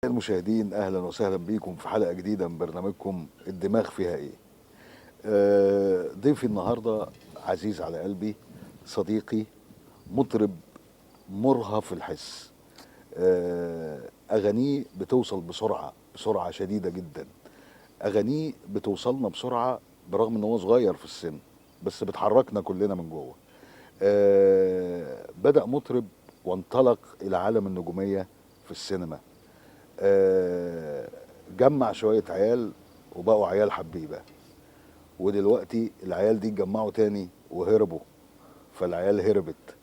المشاهدين، اهلا وسهلا بيكم في حلقه جديده من برنامجكم الدماغ فيها ايه. ضيفي النهارده عزيز على قلبي، صديقي، مطرب مرهف الحس. اغانيه بتوصل بسرعه شديده جدا. اغانيه بتوصلنا بسرعه برغم ان هو صغير في السن، بس بتحركنا كلنا من جوه. بدأ مطرب وانطلق الى عالم النجوميه في السينما. آه، جمع شوية عيال وبقوا عيال حبيبة، ودلوقتي العيال دي اتجمعوا تاني وهربوا، فالعيال هربت.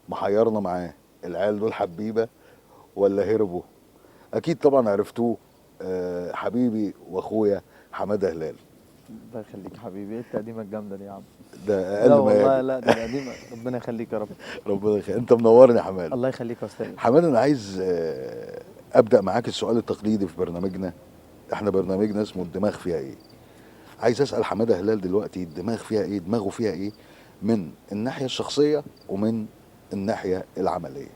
محيرنا معاه، العيال دول حبيبة ولا هربوا؟ أكيد طبعا عرفتوه. حبيبي وأخويا حمادة هلال. الله يخليك حبيبي، ايه التقديمة الجامدة دي يا عم؟ ده لا أقل ما والله، يجب. لا دي تقديمة ربنا يخليك يا رب. ربنا يخليك، أنت منورني يا حماد. الله يخليك يا استاذ. حماد، أنا عايز أبدأ معاك السؤال التقليدي في برنامجنا. احنا برنامجنا اسمه الدماغ فيها ايه. عايز اسال حماده هلال دلوقتي، الدماغ فيها ايه؟ دماغه فيها ايه من الناحيه الشخصيه ومن الناحيه العمليه؟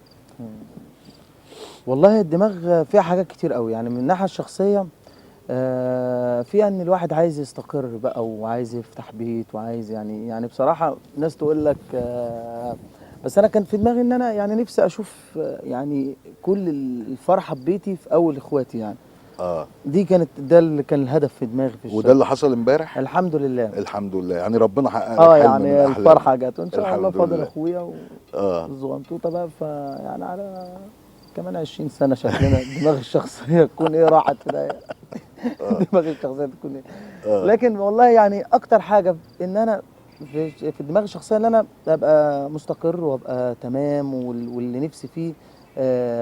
والله الدماغ فيها حاجات كتير قوي، يعني من الناحية الشخصية فيها ان الواحد عايز يستقر بقى وعايز يفتح بيت وعايز يعني بصراحة ناس تقول لك بس انا كان في دماغي ان انا يعني نفسي اشوف يعني كل الفرحة ببيتي في اول اخواتي يعني. اه. دي كانت ده اللي كان الهدف في دماغي في وده الشغل. اللي حصل امبارح. الحمد لله. الحمد لله، يعني ربنا حقق لك حلم من يعني احلامك. الفرحة جت وإن شاء الله، الحمد فاضل لله. أخويا اه. والزغنطوطة بقى، فيعني على كمان 20 سنة شكلنا دماغ الشخصية تكون إيه، راحت في ده. دماغ الشخصية تكون إيه. اه. لكن والله يعني أكتر حاجة إن أنا في الدماغ الشخصية إن أنا أبقى مستقر وأبقى تمام، واللي نفسي فيه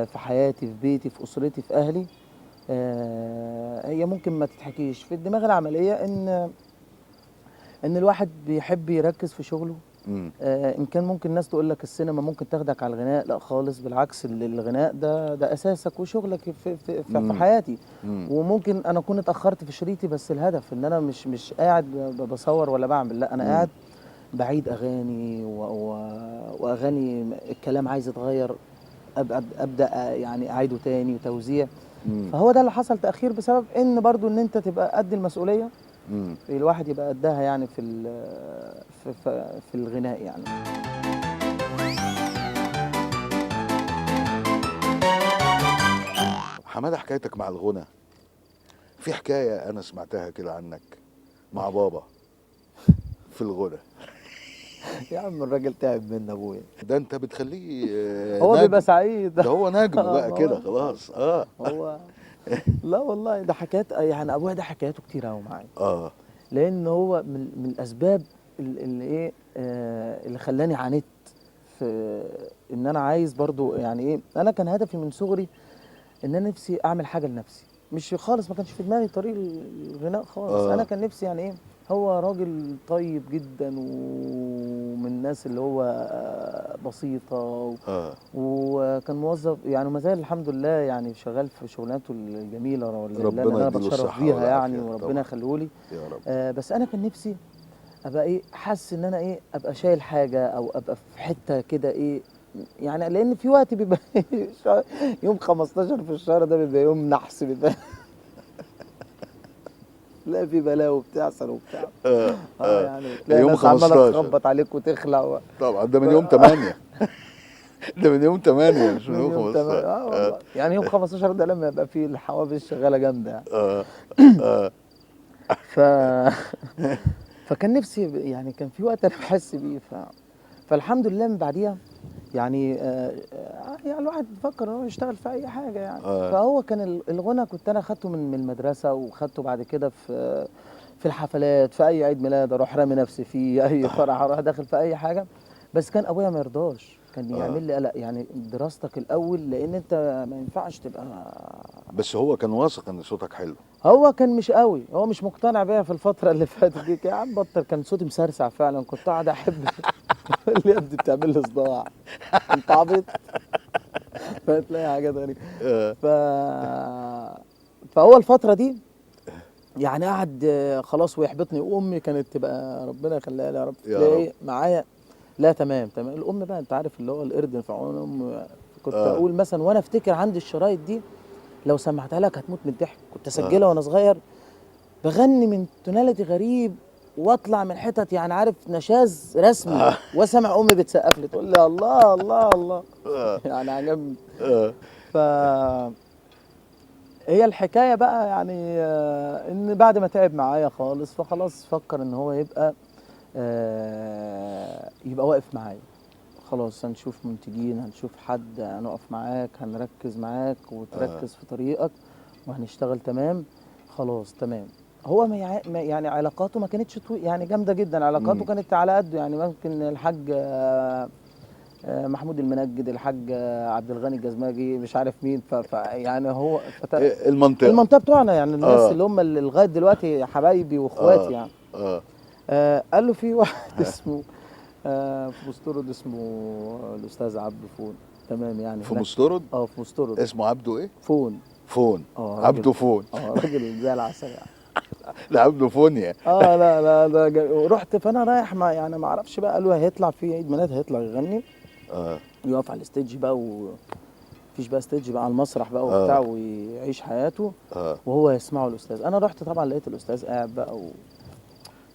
في حياتي، في بيتي، في أسرتي، في أهلي. هي ممكن ما تتحكيش في الدماغ العملية، إن الواحد بيحب يركز في شغله. امم. ان كان ممكن ناس تقول لك السينما ممكن تاخدك على الغناء، لا خالص، بالعكس، الغناء ده اساسك وشغلك في امم. حياتي. امم. وممكن انا اكون اتاخرت في شريطي، بس الهدف ان انا مش قاعد بصور ولا بعمل، لا انا قاعد بعيد اغاني واغاني الكلام عايز يتغير، ابدا يعني اعيده تاني وتوزيع. امم. فهو ده اللي حصل تاخير بسبب ان برضو ان انت تبقى قد المسؤوليه، امم. الواحد يبقى قدها يعني في الغناء يعني. حماده، حكايتك مع الغنى، في حكايه انا سمعتها كده عنك مع بابا في الغنى. يا عم الراجل تعب من ابويا. ده انت بتخليه هو بيبقى نجم. سعيد. ده هو نجم بقى ما هو كده خلاص. اه. هو لا والله، ده حكايات يعني ابويا، ده حكاياته كتير قوي معايا. اه. لان هو من الاسباب اللي ايه اللي خلاني عانيت في ان انا عايز برضو يعني ايه. انا كان هدفي من صغري ان انا نفسي اعمل حاجه لنفسي، مش خالص، ما كانش في دماغي طريق الغناء خالص. انا اه. كان نفسي يعني ايه. هو راجل طيب جدا ومن الناس اللي هو بسيطه اه. وكان موظف يعني، وما زال الحمد لله يعني شغال في شغلانته الجميله اللي ربنا انا يديله بتشرف الصحة بيها يعني، والعافية وربنا طبعا. يخليه لي. يا رب. بس انا كان نفسي ابقى ايه، حاسس ان انا ايه، ابقى شايل حاجه او ابقى في حته كده ايه. يعني لان في وقت بيبقى يوم 15 في الشهر ده بيبقى يوم نحس، بيبقى لا في بلاوي بتحصل وبتاع. آه. آه. يعني تلاقي يوم ناس عماله 15 تخبط عليك وتخلع طبعا، ده من ف... يوم 8. ده من يوم 8 مش من من يوم يوم تمام 15. آه. والله، يعني يوم 15 ده لما يبقى فيه الحوافز شغاله جامده يعني. آه. آه. ف فكان نفسي يعني كان في وقت انا بحس بيه فالحمد لله من بعديها يعني يعني الواحد بيفكر ان هو يشتغل في اي حاجه يعني. آه. فهو كان الغنى كنت انا خدته من المدرسه، وخدته بعد كده في الحفلات، في اي عيد ميلاد اروح رامي نفسي فيه، اي فرح اروح داخل في اي حاجه. بس كان ابويا ما يرضاش، كان آه. يعمل لي قلق يعني دراستك الاول، لان انت ما ينفعش تبقى. بس هو كان واثق ان صوتك حلو. هو كان مش قوي، هو مش مقتنع بيا في الفتره اللي فاتت دي. يا عم بطل، كان صوتي مسرسع فعلا، كنت قاعد احب يقول لي يا ابني بتعمل لي صداع، انت عبيط. فتلاقي حاجات غريبه. آه. ف فهو الفتره دي يعني قعد خلاص ويحبطني. وامي كانت تبقى ربنا يخليها لي يا رب، يا تلاقي رب. إيه معايا. لا تمام تمام، الام بقى انت عارف اللي هو القرد في عون الام. كنت آه. اقول مثلا وانا افتكر عندي الشرايط دي، لو سمعتها لك هتموت من الضحك. كنت اسجلها وانا صغير بغني من توناليتي غريب واطلع من حتت يعني عارف نشاز رسمي، واسمع امي بتسقف لي تقول لي الله الله الله. يعني عجبني. ف هي الحكايه بقى يعني ان بعد ما تعب معايا خالص فخلاص فكر ان هو يبقى واقف معايا. خلاص هنشوف منتجين، هنشوف حد، هنقف معاك، هنركز معاك وتركز في طريقك وهنشتغل تمام. خلاص تمام. هو يعني علاقاته ما كانتش يعني جامده جدا، علاقاته كانت على قده. يعني ممكن الحاج محمود المنجد، الحاج عبد الغني الجزماجي، مش عارف مين، يعني هو المنطقه بتوعنا يعني الناس اللي هم اللي لغايه دلوقتي حبايبي واخواتي يعني. قال له في واحد اسمه في مستورد اسمه الاستاذ عبده فون. تمام يعني في مستورد؟ في مستورد اسمه عبده ايه؟ فون. عبده فون. راجل زي العسل يعني. لا عبده فونيا. لا ده رحت فانا رايح يعني ما اعرفش بقى، قالوا هيطلع في عيد ميلاد هيطلع يغني. يقف على الستيج بقى، ومفيش بقى ستيج بقى على المسرح بقى وبتاع، ويعيش حياته وهو يسمعه الاستاذ. انا رحت طبعا لقيت الاستاذ قاعد بقى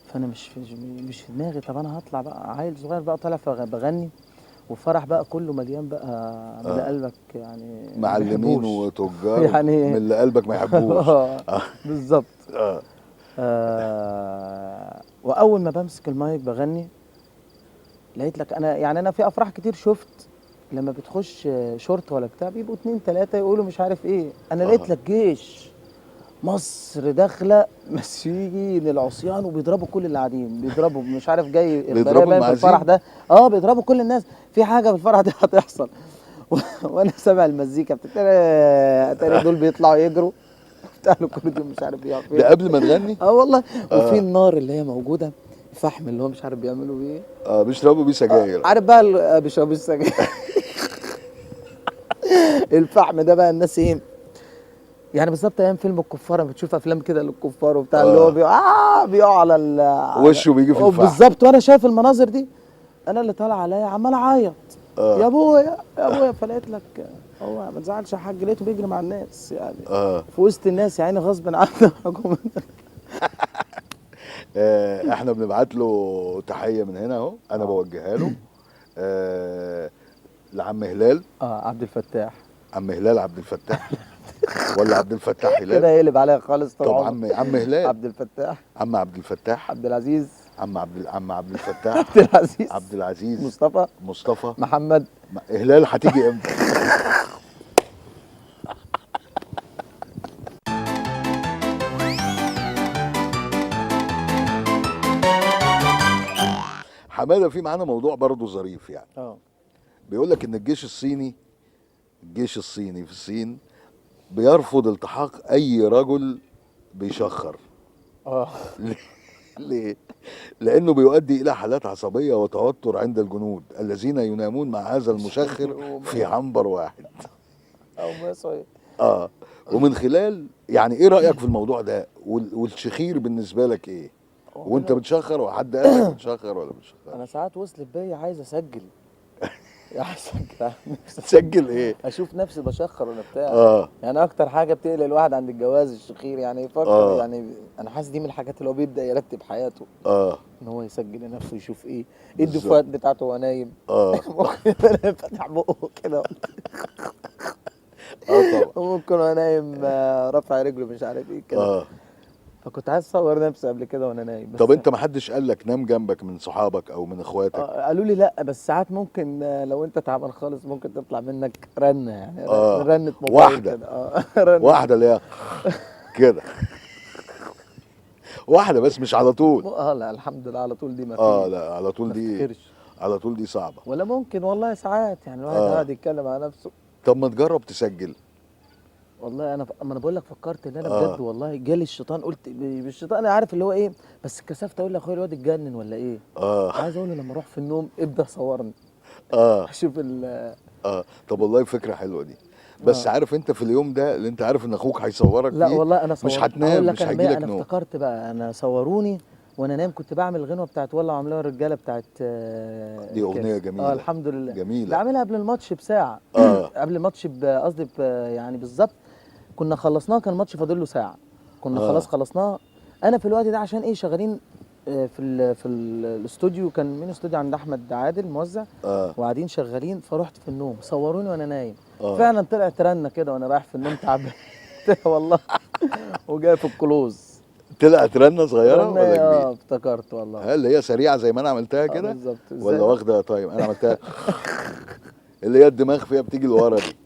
فانا مش في دماغي. طب انا هطلع بقى عيل صغير بقى طالع بغني وفرح بقى كله مليان بقى من اللي قلبك يعني معلمين وتجار يعني من اللي قلبك ما يحبوش. بالظبط. واول ما بمسك المايك بغني لقيت لك انا في افراح كتير شفت لما بتخش شورت ولا بتاع بيبقوا 2 3 يقولوا مش عارف ايه. انا لقيت لك جيش مصر داخله مسيجين العصيان وبيضربوا كل اللي قاعدين، بيضربوا مش عارف جاي اخباريه باين في الفرح ده. بيضربوا كل الناس، في حاجه في الفرح ده هتحصل. وانا سامع المزيكا بتاعت دول بيطلعوا يجروا بتاع الكورديون مش عارف بيقف فين ده قبل ما تغني. والله. وفي النار اللي هي موجوده، الفحم اللي هو مش عارف بيعملوا بيه بيشربوا بيه سجاير. عارف بقى بيشربوا بيه السجاير. الفحم ده بقى الناس ايه يعني بالظبط ايام فيلم الكفار. لما بتشوف افلام كده للكفار وبتاع اللي هو بيقع على وشه بيجي في الفحم بالظبط. وانا شايف المناظر دي انا اللي طالع عليا عمال اعيط يا ابويا يا ابويا. فلقيت لك هو ما تزعلش يا حاج، لقيته بيجري مع الناس يعني في وسط الناس يعني غصب عنه. احنا بنبعت له تحيه من هنا اهو، انا بوجهها له لعم هلال عبد الفتاح. عم هلال عبد الفتاح ولا عبد الفتاح هلال كده يقلب عليا خالص. طبعا عم هلال عبد الفتاح، عم عبد الفتاح، عبد العزيز، عم عبد الفتاح، عبد العزيز، مصطفى، محمد. هلال هتيجي امتى؟ حماده في معانا موضوع برضه ظريف يعني. بيقول لك ان الجيش الصيني في الصين بيرفض التحاق اي رجل بيشخر. ليه؟ لانه بيؤدي الى حالات عصبيه وتوتر عند الجنود الذين ينامون مع هذا المشخر في عنبر واحد. ومن خلال يعني ايه رايك في الموضوع ده؟ والشخير بالنسبه لك ايه؟ وانت بتشخر وحد قال لك بتشخر ولا بتشخر؟ انا ساعات وصلت بيا عايز اسجل. تسجل ايه؟ اشوف نفسي بشخر ولا بتاع. يعني اكتر حاجه بتقلق الواحد عند الجواز الشخير يعني يفكر. يعني انا حاسس دي من الحاجات اللي هو بيبدا يرتب حياته. ان هو يسجل لنفسه يشوف ايه الدفوات بتاعته وهو نايم. ممكن فتح بقه كده. طبعا ممكن وانا نايم رافع رجله مش عارف ايه كده. فكنت عايز اصور نفسي قبل كده وانا نايم. طب انت ما حدش قال لك نام جنبك من صحابك او من اخواتك؟ قالوا لي لا، بس ساعات ممكن لو انت تعبان خالص ممكن تطلع منك رنه يعني رنه موبايل واحده كده. واحده اللي هي كده واحده بس مش على طول. لا الحمد لله على طول دي ما فيش. لا على طول دي على طول دي صعبه. ولا ممكن والله ساعات يعني الواحد قاعد يتكلم على نفسه. طب ما تجرب تسجل. والله انا بقول لك فكرت ان انا بجد والله جالي الشيطان. قلت بالشيطان انا عارف اللي هو ايه، بس اتكسفت اقول لاخويا الواد اتجنن ولا ايه. عايز اقول له لما اروح في النوم ابدا صورني. اشوف طب والله فكره حلوه دي. بس عارف انت في اليوم ده اللي انت عارف ان اخوك هيصورك لا فيه والله انا مش هتنام، مش هيجيلك نوم. انا افتكرت بقى انا صوروني وانا نايم كنت بعمل الغنوه بتاعت ولا عاملوها الرجاله بتاعت دي اغنيه جميله. الحمد لله جميله. بعملها قبل الماتش بساعه. قبل الماتش قصدي يعني بالظبط كنا خلصناه، كان الماتش فاضل له ساعه، كنا آه. خلاص خلصناه. انا في الوقت ده عشان ايه شغالين في الاستوديو، كان من استوديو عند احمد عادل موزع، اه وقاعدين شغالين، فرحت في النوم صوروني وانا نايم. اه فعلا طلعت رنه كده وانا رايح في النوم تعبان والله، وجاي في الكلوز طلعت رنه صغيره رنه. ولا كبيره؟ افتكرت والله. هل هي سريعه زي ما انا عملتها كده بالظبط. ازاي ولا بقى؟ واخده طيب؟ انا عملتها اللي هي الدماغ فيها بتيجي لورا دي.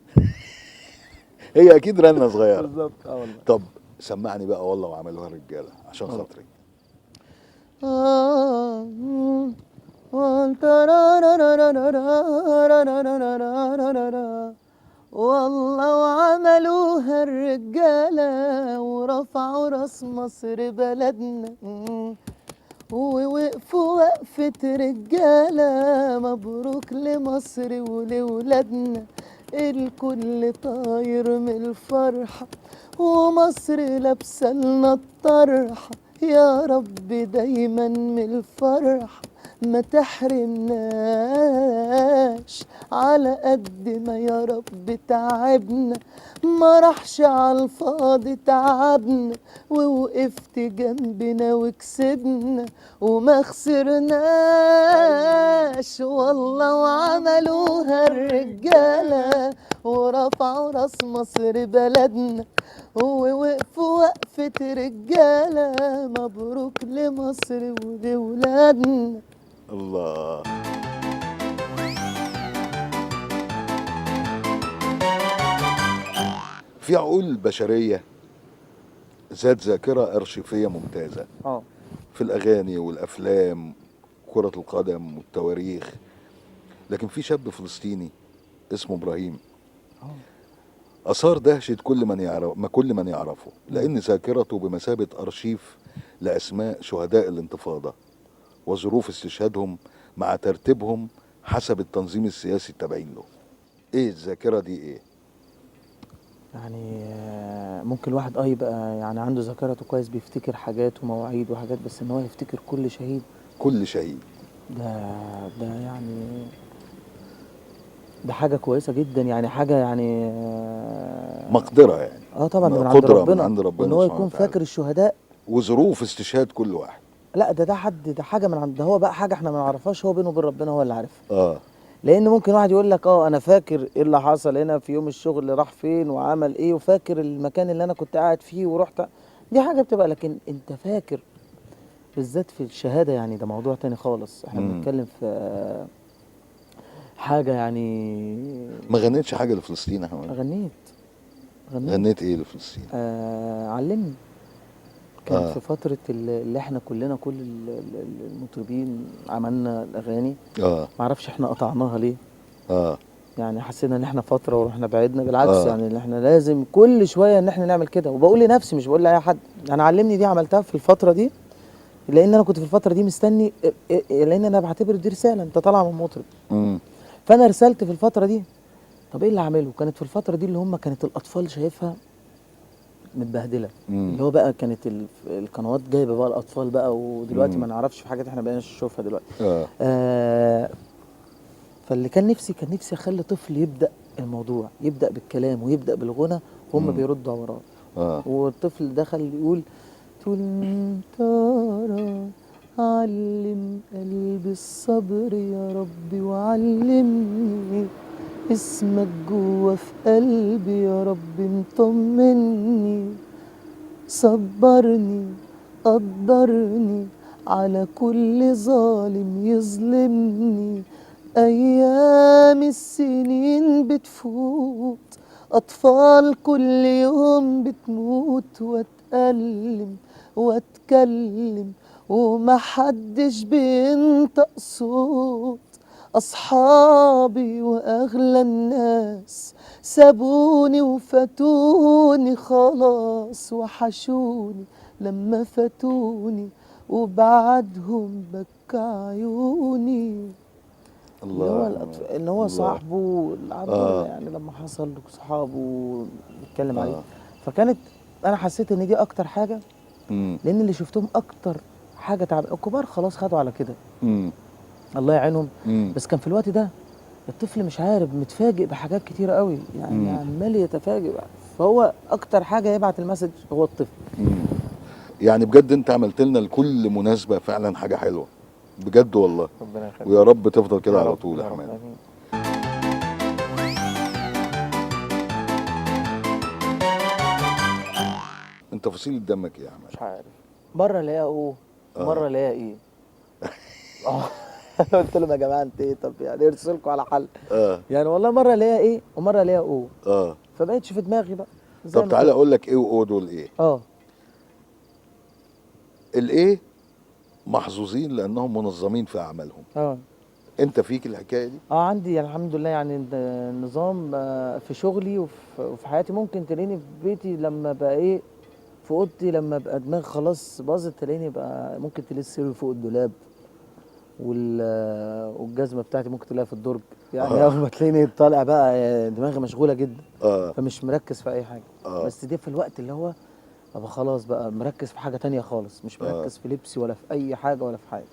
هي اكيد رنه صغيره. بالظبط والله. طب سمعني بقى والله وعملوها الرجاله عشان خاطري. والله وعملوها الرجالة ورفعوا راس مصر بلدنا، ووقفوا وقفة رجالة، مبروك لمصر ولولادنا، الكل طاير من الفرحة ومصر لابسة لنا الطرحة، يا رب دايما من الفرحة ما تحرمناش، على قد ما يا رب تعبنا ما راحش على الفاضي تعبنا، ووقفت جنبنا وكسبنا وما خسرناش، والله وعملوها الرجالة ورفعوا راس مصر بلدنا، ووقفوا وقفة رجالة، مبروك لمصر ولولادنا. الله. في عقول بشريه ذات ذاكره ارشيفيه ممتازه في الاغاني والافلام، كره القدم والتواريخ، لكن في شاب فلسطيني اسمه ابراهيم اثار دهشه كل من يعرفه، لان ذاكرته بمثابه ارشيف لاسماء شهداء الانتفاضه وظروف استشهادهم مع ترتيبهم حسب التنظيم السياسي التابعين له. ايه الذاكره دي ايه؟ يعني ممكن الواحد يبقى يعني عنده ذاكرته كويس، بيفتكر حاجات ومواعيد وحاجات، بس ان هو يفتكر كل شهيد، كل شهيد ده يعني ده حاجة كويسة جدا، يعني حاجة يعني مقدره يعني. طبعا ده من عند قدره ربنا، من عند ربنا وان هو سبحانه يكون وتعالى، فاكر الشهداء وظروف استشهاد كل واحد. لا ده حاجة من عند، ده هو بقى حاجة احنا ما نعرفهاش، هو بينه وبين ربنا هو اللي عارفها. اه لان ممكن واحد يقول لك انا فاكر ايه اللي حصل هنا في يوم الشغل، اللي راح فين وعمل ايه، وفاكر المكان اللي انا كنت قاعد فيه ورحت، دي حاجه بتبقى، لكن انت فاكر بالذات في الشهاده، يعني ده موضوع تاني خالص. احنا بنتكلم في حاجه يعني. ما غنيتش حاجه لفلسطين يا حماد؟ غنيت. غنيت ايه لفلسطين؟ علمني. كان في فتره اللي احنا كلنا كل المطربين عملنا الاغاني، معرفش احنا قطعناها ليه. يعني حسينا ان احنا فتره ورحنا بعدنا، بالعكس يعني ان احنا لازم كل شويه ان احنا نعمل كده، وبقول لنفسي مش بقول لاي حد. انا علمني دي عملتها في الفتره دي، لان انا كنت في الفتره دي مستني، لان انا بعتبر دي رساله، انت طالع من مطرب. فانا رسالتي في الفتره دي، طب ايه اللي اعمله؟ كانت في الفتره دي اللي هم كانت الاطفال شايفها متبهدله، اللي هو بقى كانت القنوات جايبه بقى الاطفال بقى، ودلوقتي ما نعرفش في حاجات احنا بقينا نشوفها دلوقتي. فاللي كان نفسي اخلي طفل يبدا الموضوع، يبدا بالكلام ويبدا بالغنى وهم بيردوا وراه. والطفل دخل يقول ترى علم قلبي الصبر يا ربي، وعلمني اسمك جوا في قلبي يا ربي، مطمني صبرني قدرني على كل ظالم يظلمني، أيام السنين بتفوت، أطفال كل يوم بتموت، وأتألم وأتكلم ومحدش بينطق صوت، أصحابي وأغلى الناس سابوني وفاتوني خلاص، وحشوني لما فاتوني وبعدهم بكى عيوني. الله. ان هو صاحبه العبد يعني لما حصل له صحابه بيتكلم عليه. فكانت انا حسيت ان دي اكتر حاجه، لان اللي شفتهم اكتر حاجه تعب، الكبار خلاص خدوا على كده الله يعينهم. بس كان في الوقت ده الطفل مش عارف، متفاجئ بحاجات كتيره قوي، يعني عمال يتفاجئ فهو اكتر حاجه يبعت المسج هو الطفل. مم. يعني بجد انت عملت لنا لكل مناسبه فعلا حاجه حلوه، بجد والله. ربنا يخليك. ويا رب تفضل كده يا على رب طول يا يا رب حماده. امين. انت فصيله دمك ايه يا حماده؟ مش عارف، مره الاقيها ومره الاقيها ايه. اه قلت لهم يا جماعه انت ايه، طب يعني ارسلكم على حل. اه يعني والله مره الاقيها ايه ومره الاقيها اه فبقتش في دماغي بقى زي طب ما تعالى تقول. اقول لك ايه واو دول ايه. اه الايه محظوظين لانهم منظمين في اعمالهم. اه انت فيك الحكايه دي؟ عندي الحمد لله يعني النظام في شغلي وفي حياتي. ممكن تلاقيني في بيتي لما بقى ايه، في اوضتي لما ابقى دماغي خلاص باظت تلاقيني بقى ممكن تلاقي السرير فوق الدولاب والجزمه بتاعتي ممكن تلاقيها في الدرج. يعني اه اول ما تلاقيني طالع بقى دماغي مشغوله جدا، اه فمش مركز في اي حاجه. اه بس دي في الوقت اللي هو ابقى خلاص بقى مركز في حاجه تانية خالص، مش اه مركز في لبسي ولا في اي حاجه ولا في حاجه.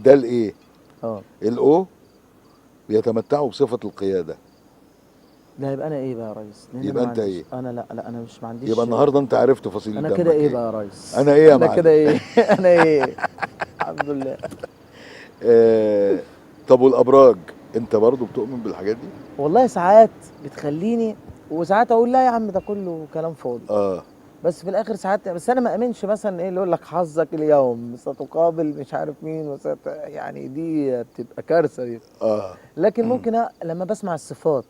ده الايه. اه الاو بيتمتعوا بصفه القياده. ده يبقى انا ايه بقى يا ريس؟ لان انا يبقى ما انت عنديش، ايه؟ انا لا انا مش ما يبقى عنديش. النهارده انت عرفت فصيله انا كده دمك ايه ايه. بقى يا ريس؟ انا ايه يا انا كده معلم؟ ايه؟ انا ايه؟ الحمد لله. آه. طب والابراج، انت برضو بتؤمن بالحاجات دي؟ والله ساعات بتخليني، وساعات اقول لا يا عم ده كله كلام فاضي. اه بس في الاخر ساعات، بس انا ما امنش مثلا ايه اللي يقول لك حظك اليوم ستقابل مش عارف مين يعني دي بتبقى كارثه دي. اه لكن ممكن لما بسمع الصفات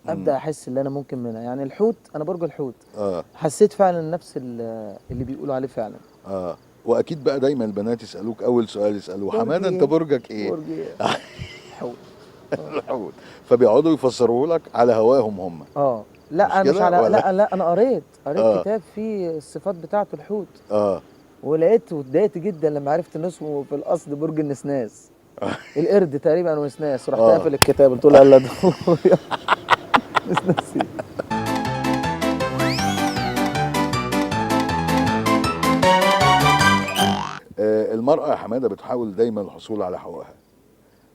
مم. ابدا احس ان انا ممكن منها. يعني الحوت، انا برج الحوت، اه حسيت فعلا نفس اللي بيقولوا عليه فعلا. اه واكيد بقى دايما البنات يسالوك اول سؤال، يسالوه برج حماده انت ايه؟ برجك ايه؟ برج ايه؟ حوت. الحوت. فبيقعدوا يفسروا لك على هواهم هم. مش لا مش كده على، ولا؟ لا انا قريت اه كتاب فيه الصفات بتاعه الحوت، اه ولقيت واتضايقت جدا لما عرفت ان اسمه في الاصل برج النسناس، القرد تقريبا ونسناس. رحت اه قافل الكتاب قلت له يلا دور يا نسناسي. المرأة يا حمادة بتحاول دايما الحصول على حقوقها،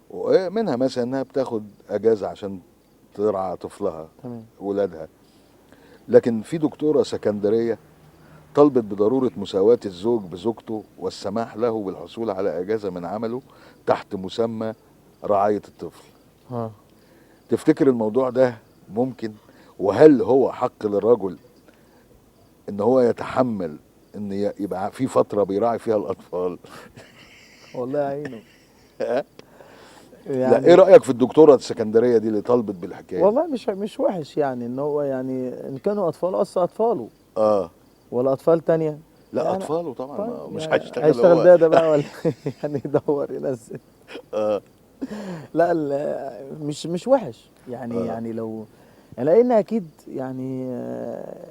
ومنها مثلا انها بتاخد اجازة عشان ترعى طفلها تمام. ولادها. لكن في دكتورة سكندرية طلبت بضرورة مساواة الزوج بزوجته والسماح له بالحصول على اجازة من عمله تحت مسمى رعاية الطفل. اه تفتكر الموضوع ده ممكن؟ وهل هو حق للرجل ان هو يتحمل ان يبقى في فترة بيراعي فيها الاطفال؟ والله يعينه. لا، ايه يعني رأيك في الدكتورة السكندرية دي اللي طلبت بالحكاية دي؟ والله مش وحش يعني ان هو يعني ان كانوا اطفال اصلا اطفاله اه ولا اطفال تانية. لا يعني اطفاله طبعا، طيب ما مش يعني هيشتغل هيشتغل هو. ده بقى ولا يعني يدور ينزل. اه لا مش وحش يعني. اه يعني لو يعني لان اكيد يعني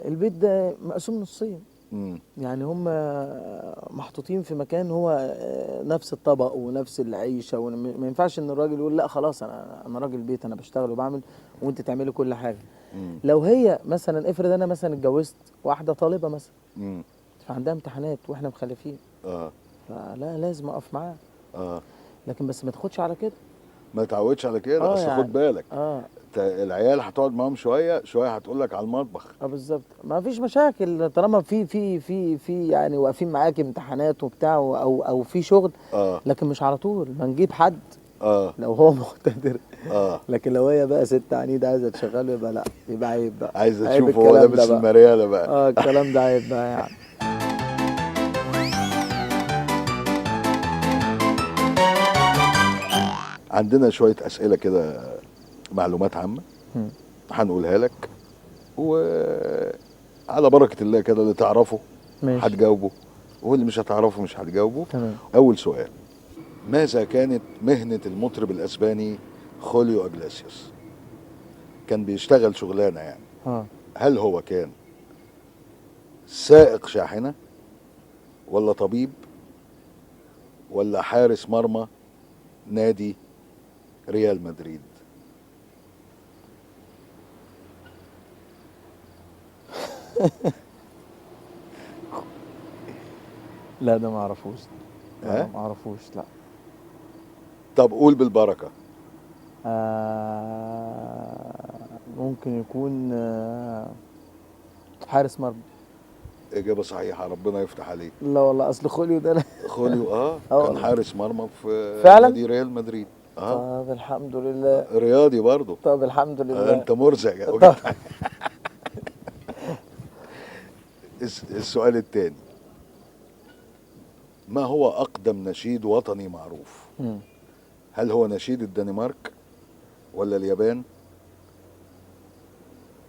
البيت ده مقسوم نصين. امم يعني هم محطوطين في مكان هو نفس الطبق ونفس العيشه، وما ينفعش ان الراجل يقول لا خلاص انا راجل بيت انا بشتغل وبعمل وانت تعملي كل حاجه. امم لو هي مثلا افرض انا مثلا اتجوزت واحده طالبه مثلا امم فعندها امتحانات واحنا مخلفين، اه فلا لازم اقف معاها. اه لكن بس ما تاخدش على كده. ما تعودش على كده، اه اصل خد يعني بالك اه العيال هتقعد معاهم شويه شويه هتقول لك على المطبخ. اه بالظبط. ما فيش مشاكل طالما في يعني واقفين معاك امتحانات وبتاع او في شغل. اه لكن مش على طول ما نجيب حد اه لو هو مقتدر. اه لكن لو هي بقى ست عنيدة عايزة تشغله يبقى لا، يبقى عيب بقى. عايزه عيب تشوف هو الكلام ده لابس بقى. المرياله بقى. اه الكلام ده عيب بقى يعني. عندنا شويه اسئله كده، معلومات عامه مم. هنقولها لك، وعلى بركه الله كده اللي تعرفه ماشي. هتجاوبه، واللي مش هتعرفه مش هتجاوبه. تمام. اول سؤال: ماذا كانت مهنة المطرب الأسباني خوليو أجلاسيوس؟ كان بيشتغل شغلانة يعني. اه هل هو كان سائق شاحنة، ولا طبيب، ولا حارس مرمى نادي ريال مدريد؟ لا ده ما اعرفوش. لا ها؟ ما اعرفوش لا. طب قول بالبركة. ممكن يكون حارس مرمى. اجابه صحيحه، ربنا يفتح عليك. لا والله اصل خوليو ده خوليو كان والله. حارس مرمى في فعلا؟ نادي ريال مدريد. طب الحمد لله. رياضي برضه. طب الحمد لله. انت مرزق أوي. طب. السؤال الثاني، ما هو اقدم نشيد وطني معروف؟ مم. هل هو نشيد الدنمارك ولا اليابان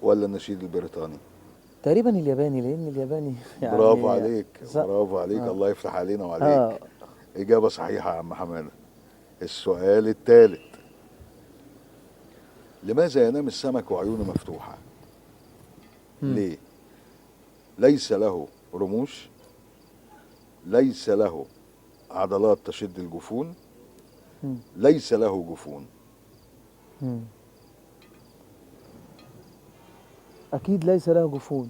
ولا النشيد البريطاني؟ تقريبا الياباني، لان الياباني يعني برافو عليك، ز- برافو عليك، الله يفتح علينا وعليك. اه إجابة صحيحة يا عم حمادة. السؤال الثالث، لماذا ينام السمك وعيونه مفتوحة؟ ليه؟ ليس له رموش، ليس له عضلات تشد الجفون، مم. ليس له جفون. مم. اكيد ليس له جفون.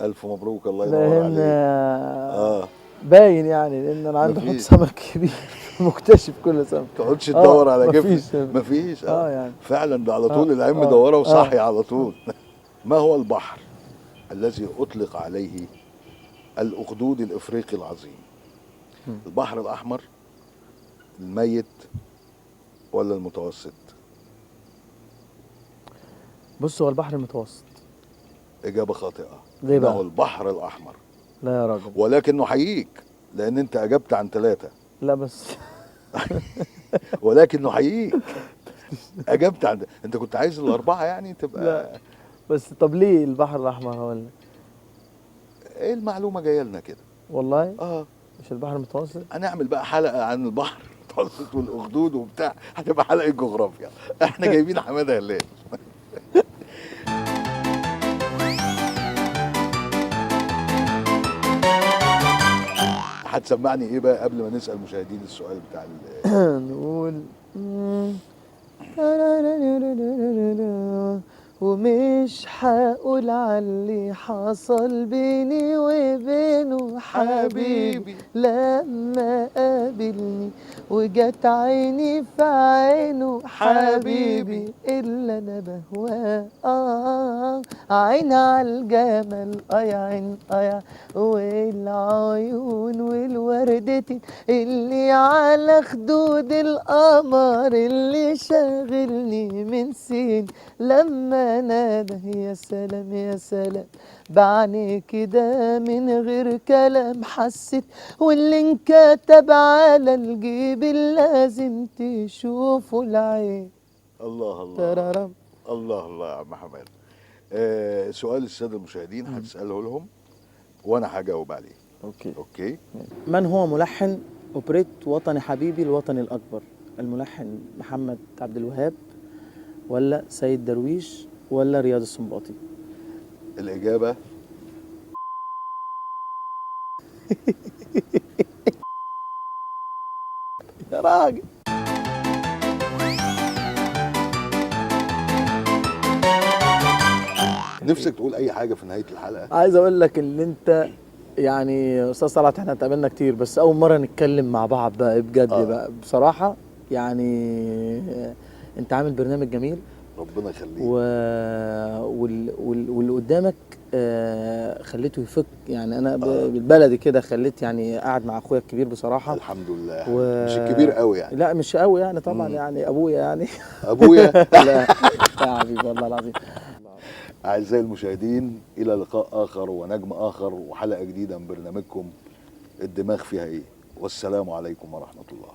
ألف مبروك، الله ينور لان عليك. باين يعني، لان انا عندي حوض مفيش. سمك كبير مكتشف كل سمك. تقعدش تدور على مفيش. جفن، مفيش. يعني فعلا ده على طول العين آه. مدوره وصحي على طول. ما هو البحر الذي اطلق عليه الاخدود الافريقي العظيم؟ البحر الاحمر، الميت، ولا المتوسط؟ بص، هو البحر المتوسط. اجابه خاطئه. ليه بقى؟ انه البحر الاحمر، لا يا راجل. ولكن نحييك لان انت اجبت عن 3، لا بس ولكن نحييك اجبت عن، انت كنت عايز ال4 يعني تبقى. لا بس طب ليه البحر الاحمر هقول لك؟ ايه المعلومه جايه لنا كده. والله مش البحر المتوسط. هنعمل بقى حلقه عن البحر المتوسط والاخدود وبتاع، هتبقى حلقه جغرافيا. احنا جايبين حماده هلال. هتسمعني ايه بقى قبل ما نسال مشاهدين السؤال بتاع نقول ومش هقول عاللي حصل بيني وبينه حبيبي لما قابلني وجت عيني في عينه حبيبي اللي انا بهواه عين عالجمل يا عين يا والعيون والوردتين اللي على خدود القمر اللي شاغلني من سين لما نادى يا سلام يا سلام بعيني كده من غير كلام حسيت واللي انكتب على الجيب لازم تشوفه العين. الله الله ترارم. الله الله يا عم حماد. سؤال الساده المشاهدين هتساله لهم وانا هجاوب عليه. اوكي. من هو ملحن اوبريت وطني حبيبي الوطني الاكبر؟ الملحن محمد عبد الوهاب ولا سيد درويش ولا رياض السنباطي؟ الاجابه يا راجل. نفسك تقول اي حاجه في نهايه الحلقه؟ عايز اقول لك ان انت يعني استاذ صلاح، احنا اتقابلنا كتير بس اول مره نتكلم مع بعض بقى بجد بقى بصراحه يعني. انت عامل برنامج جميل، ربنا يخليك. واللي قدامك خليته يفك يعني. انا بالبلدي كده خليت يعني قاعد مع اخويا الكبير بصراحه. الحمد لله. مش الكبير قوي يعني. لا مش قوي يعني طبعا. يعني ابويا يعني. ابويا. لا يا حبيبي والله العظيم. أعزائي المشاهدين، إلى لقاء آخر ونجم آخر وحلقة جديدة من برنامجكم الدماغ فيها إيه، والسلام عليكم ورحمة الله.